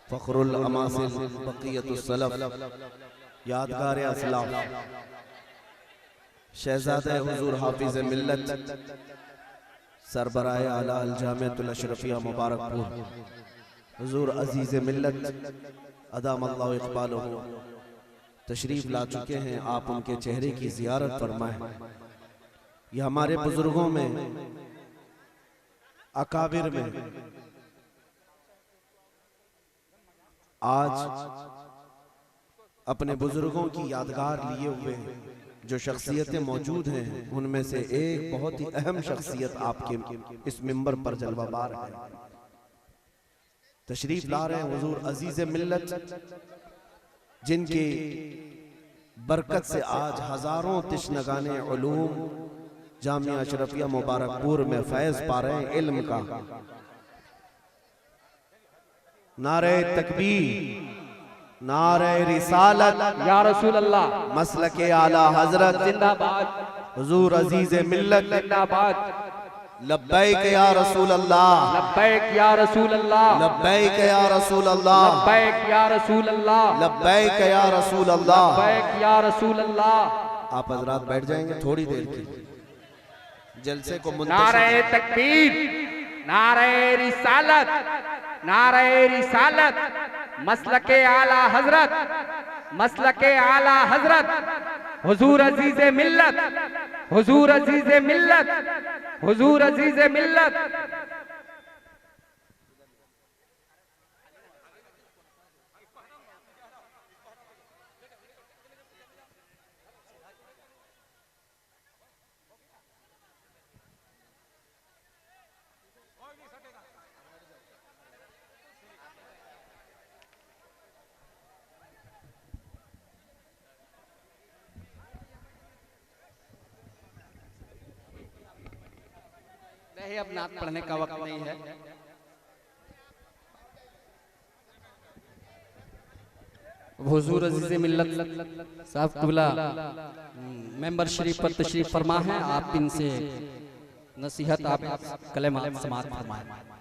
Fakhrul अमासिल बक़ियतुस self यादगार असलाफ शहज़ादे हुज़ूर हाफिज़ मिल्लत सरबराए आला अल जामिअतुल अशरफिया मुबारकपुर हुज़ूर अजीज़ मिल्लत अदामल्लाहु इक़बालहु तशरीफ ला चुके हैं। आप उनके चेहरे की ज़ियारत फरमाएं। ये हमारे बुजुर्गों में अकाबिर में आज अपने बुजुर्गों की यादगार लिए हुए जो शख्सियतें मौजूद हैं, उनमें से एक बहुत ही अहम शख्सियत आपके इस मिंबर पर जलवाबार है। तशरीफ ला रहे हैं हुजूर अजीज मिल्लत, जिनकी बरकत से आज हजारों तिश्नगाने उलूम जामिया अशरफिया मुबारकपुर में फैज पा रहे हैं इल्म का। नारे तकबीर, नारे रिसालत या रसूल अल्लाह, मसलके आला हजरत जिंदाबाद, हुजूर अजीज मिल्लत जिंदाबाद, लब्बैक या रसूल अल्लाह, लब्बैक या रसूल अल्लाह, लब्बैक या रसूल अल्लाह, लब्बैक या रसूल अल्लाह, लब्बैक या रसूल अल्लाह, लब्बैक या रसूल अल्लाह। आप हजरात बैठ जाएंगे थोड़ी देर के जलसे को। नारे तकबीर, नारे रिसालत, नारे रिसालत, मसलके आला हजरत, मसलके आला हजरत, हुजूर अजीज़े मिल्लत, हुजूर अजीज़े मिल्लत, हुजूर अजीज़े मिल्लत। नहीं, अब नात पढ़ने का वक्त नहीं है। हुजूर अजीज़े मिल्लत साहब क़िबला मेंबर शरीफ पर तशरीफ फरमा है। आप इनसे नसीहत, आप कलेमा समाअत फरमाएं।